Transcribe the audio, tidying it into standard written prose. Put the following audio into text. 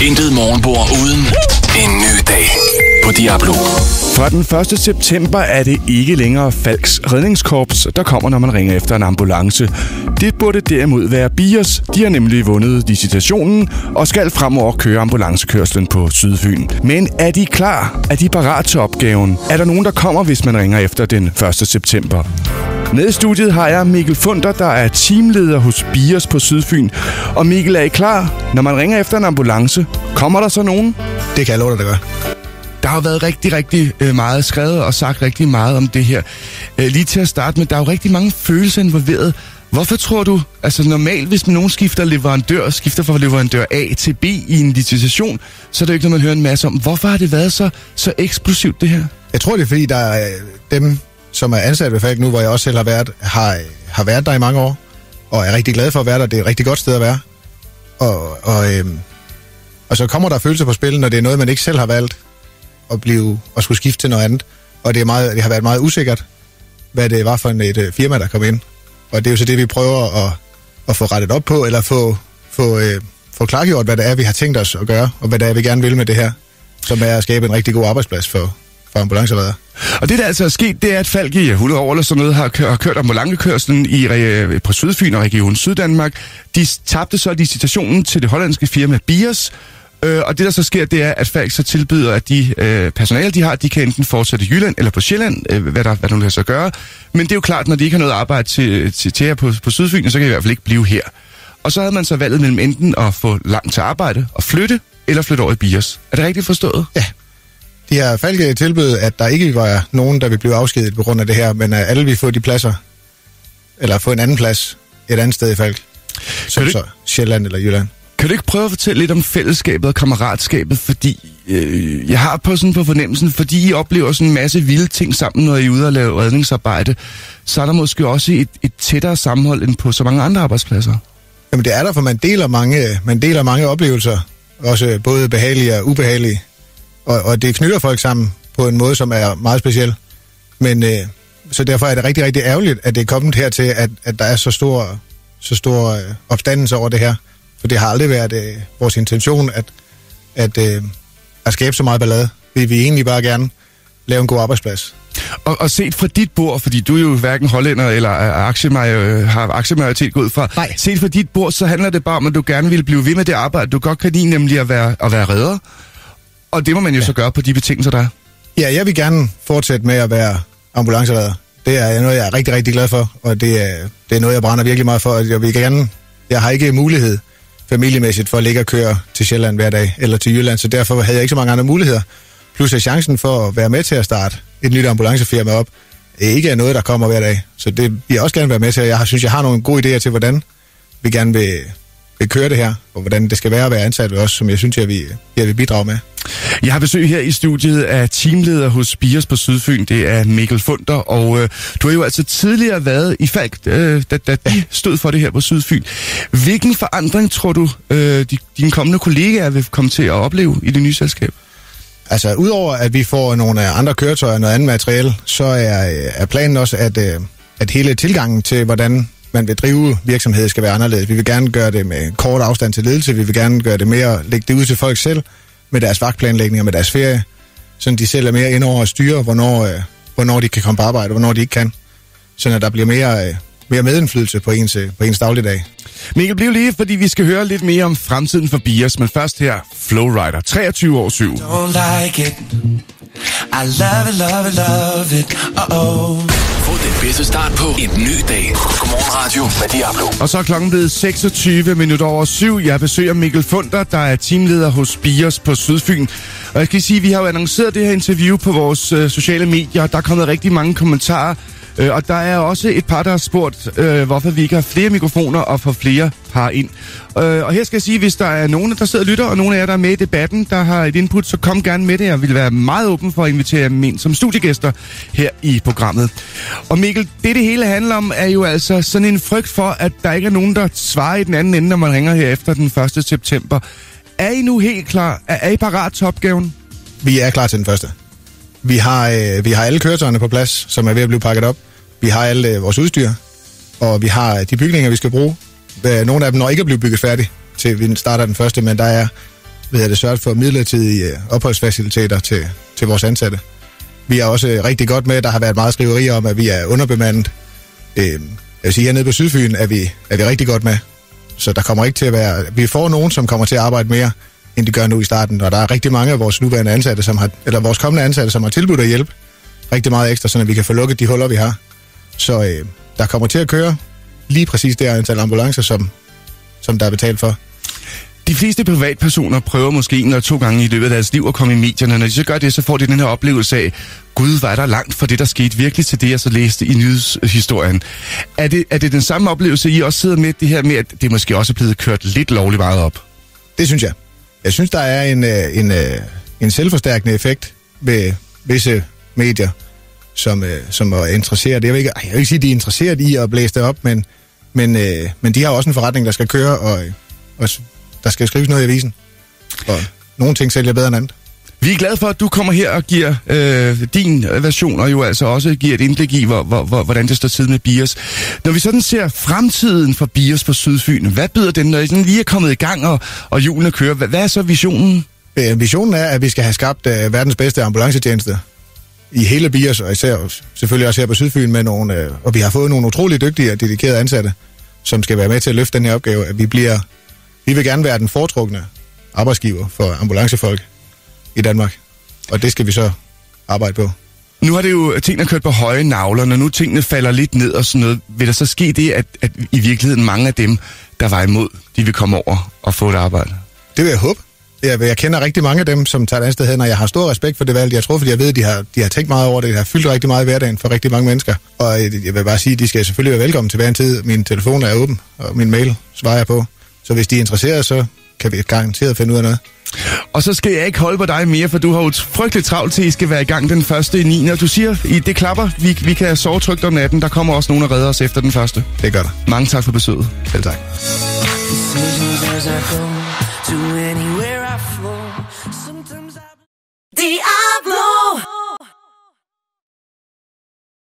Intet morgenbord uden en ny dag på Diablo. Fra den 1. september er det ikke længere Falcks redningskorps, der kommer, når man ringer efter en ambulance. Det burde derimod være BIAS. De har nemlig vundet licitationen og skal fremover køre ambulancekørslen på Sydfyn. Men er de klar? Er de parat til opgaven? Er der nogen, der kommer, hvis man ringer efter den 1. september? Med i studiet har jeg Mikkel Funder, der er teamleder hos BIAS på Sydfyn. Og Mikkel, er I klar? Når man ringer efter en ambulance, kommer der så nogen? Det kan jeg love dig, der gør. Der har været rigtig meget skrevet og sagt rigtig meget om det her. Lige til at starte med, der er jo rigtig mange følelser involveret. Hvorfor tror du, altså normalt, hvis man nogen skifter fra leverandør A til B i en licitation, så er det jo ikke noget, man hører en masse om. Hvorfor har det været så eksplosivt, det her? Jeg tror, det er fordi, der er dem, som er ansat ved Falck nu, hvor jeg også selv har været, har været der i mange år, og er rigtig glad for at være der. Det er et rigtig godt sted at være. Og så kommer der følelser på spil, når det er noget, man ikke selv har valgt at skulle skifte til noget andet. Og det har været meget usikkert, hvad det var for et firma, der kom ind. Og det er jo så det, vi prøver at få rettet op på, eller få klargjort, hvad det er, vi har tænkt os at gøre, og hvad det er, vi gerne vil med det her, som er at skabe en rigtig god arbejdsplads for ambulanceredder. Og det, der altså er sket, det er, at Falck i 100 år eller sådan noget har kørt ambulancekørslen på Sydfyn og Region Syddanmark. De tabte så licitationen til det hollandske firma BIAS. Og det, der så sker, det er, at Falck så tilbyder, at de personale, de har, de kan enten fortsætte i Jylland eller på Sjælland, hvad der nu kan så gøre. Men det er jo klart, når de ikke har noget arbejde til her på Sydfyn, så kan de i hvert fald ikke blive her. Og så havde man så valget mellem enten at få langt til arbejde og flytte, eller flytte over i BIAS. Er det rigtigt forstået? Ja. De har Falck tilbydet, at der ikke var nogen, der vil blive afskediget på grund af det her, men at alle vil få de pladser, eller få en anden plads et andet sted i Falck, som så Sjælland eller Jylland. Kan du ikke prøve at fortælle lidt om fællesskabet og kammeratskabet, fordi jeg har på fornemmelsen, fordi I oplever sådan en masse vilde ting sammen, når I er ude og lave redningsarbejde, så er der måske også et tættere sammenhold end på så mange andre arbejdspladser. Jamen det er der, for man deler mange oplevelser, også både behagelige og ubehagelige, og det knytter folk sammen på en måde, som er meget speciel. Men så derfor er det rigtig, rigtig ærgerligt, at det er kommet hertil, at der er så stor opstandelse over det her. For det har aldrig været vores intention at skabe så meget ballade. Vi vil egentlig bare gerne lave en god arbejdsplads. Og set fra dit bord, fordi du er jo hverken hollænder eller har aktiemajoritet gået fra. Nej. Set fra dit bord, så handler det bare om, at du gerne vil blive ved med det arbejde. Du godt kan lide nemlig at være redder. Og det må man jo så gøre på de betingelser, der er. Ja, jeg vil gerne fortsætte med at være ambulanceredder. Det er noget, jeg er rigtig, rigtig glad for. Og det er noget, jeg brænder virkelig meget for. Jeg har ikke mulighed familiemæssigt for at ligge og køre til Sjælland hver dag, eller til Jylland, så derfor havde jeg ikke så mange andre muligheder. Plus at chancen for at være med til at starte et nyt ambulancefirma op, ikke er noget, der kommer hver dag. Så det vil jeg også gerne være med til, jeg synes, jeg har nogle gode idéer til, hvordan vi gerne vil køre det her, og hvordan det skal være at være ansat ved os, som jeg synes, jeg vil bidrage med. Jeg har besøg her i studiet af teamleder hos BIAS på Sydfyn. Det er Mikkel Funder, og du har jo altså tidligere været i Falck, da de stod for det her på Sydfyn. Hvilken forandring tror du, dine kommende kollegaer vil komme til at opleve i det nye selskab? Altså, udover at vi får nogle andre køretøjer og noget andet materiale, så er planen også, at hele tilgangen til, hvordan man vil drive virksomhed, skal være anderledes. Vi vil gerne gøre det med kort afstand til ledelse. Vi vil gerne gøre det mere, lægge det ud til folk selv, med deres vagtplanlægning og med deres ferie, så de selv er mere inde over at styre, hvornår de kan komme på arbejde, og hvornår de ikke kan. Så der bliver mere medindflydelse på ens dagligdag. Mikkel, bliv lige, fordi vi skal høre lidt mere om fremtiden for BIAS, men først her, Flowrider, 23 år 7. Don't like it. I love it, love it, love it. Få den bedste start på en ny dag. Godmorgen Radio med Diablo. Og så er klokken blevet 26 minutter over 7. Jeg besøger Mikkel Funder, der er teamleder hos BIAS på Sydfyn. Og jeg skal sige, at vi har jo annonceret det her interview på vores sociale medier. Der er kommet rigtig mange kommentarer. Og der er også et par, der har spurgt, hvorfor vi ikke har flere mikrofoner og får flere par ind. Og her skal jeg sige, hvis der er nogen, der sidder og lytter, og nogen af jer, der er med i debatten, der har et input, så kom gerne med det. Jeg vil være meget åben for at invitere dem ind som studiegæster her i programmet. Og Mikkel, det hele handler om, er jo altså sådan en frygt for, at der ikke er nogen, der svarer i den anden ende, når man ringer her efter den 1. september. Er I nu helt klar? Er I parat til opgaven? Vi er klar til den første. Vi har alle køretøjerne på plads, som er ved at blive pakket op. Vi har alle vores udstyr, og vi har de bygninger, vi skal bruge. Nogle af dem når ikke at blive bygget færdigt, til vi starter den første, men der er sørget for midlertidige opholdsfaciliteter til vores ansatte. Vi er også rigtig godt med, der har været meget skriverier om, at vi er underbemandet. Jeg vil sige, hernede på Sydfyn er vi rigtig godt med. Så der kommer ikke til at være... Vi får nogen, som kommer til at arbejde mere, end de gør nu i starten. Og der er rigtig mange af vores nuværende ansatte, vores kommende ansatte, som har tilbudt at hjælpe rigtig meget ekstra, så vi kan få lukket de huller, vi har. Så der kommer til at køre lige præcis det antal ambulancer, som der er betalt for. De fleste privatpersoner prøver måske 1 eller 2 gange i løbet af deres liv at komme i medierne. Når de så gør det, så får de den her oplevelse af, Gud, var der langt fra det, der skete virkelig til det, jeg så læste i nyhedshistorien. Er det den samme oplevelse, I også sidder med, det her med, at det måske også er blevet kørt lidt lovligt meget op? Det synes jeg. Jeg synes, der er en selvforstærkende effekt ved visse medier, som er interesseret. Jeg vil ikke sige, at de er interesseret i at blæse det op, men de har også en forretning, der skal køre, og der skal skrives noget i avisen. Og nogle ting sælger bedre end andet. Vi er glade for, at du kommer her og giver din version, og jo altså også giver et indblik i, hvordan det står til med BIOS. Når vi sådan ser fremtiden for BIOS på Sydfyn, hvad byder den, når I sådan lige er kommet i gang, og hjulene kører? Hvad er så visionen? Visionen er, at vi skal have skabt verdens bedste ambulancetjeneste i hele BIOS, og især selvfølgelig også her på Sydfyn med nogle, og vi har fået nogle utrolig dygtige og dedikerede ansatte, som skal være med til at løfte den her opgave, at vi vil gerne være den foretrukne arbejdsgiver for ambulancefolk i Danmark, og det skal vi så arbejde på. Nu har det jo tingene kørt på høje nagler, når nu tingene falder lidt ned og sådan noget. Vil der så ske det, at i virkeligheden mange af dem, der var imod, de vil komme over og få et arbejde? Det vil jeg håbe. Jeg kender rigtig mange af dem, som tager et andet sted hen, og jeg har stor respekt for det valg, jeg tror, fordi jeg ved, at de har tænkt meget over det. Det har fyldt rigtig meget i hverdagen for rigtig mange mennesker. Og jeg vil bare sige, at de skal selvfølgelig være velkommen til hver en tid. Min telefon er åben, og min mail svarer jeg på. Så hvis de er interesserede, så kan vi garanteret finde ud af noget. Og så skal jeg ikke holde på dig mere, for du har jo frygteligt travlt til, at I skal være i gang den 1.9. Og du siger, det klapper, vi kan sove trygt om natten. Der kommer også nogen, der redder os efter den første. Det gør der. Mange tak for besøget. Selv tak. To anywhere I flow.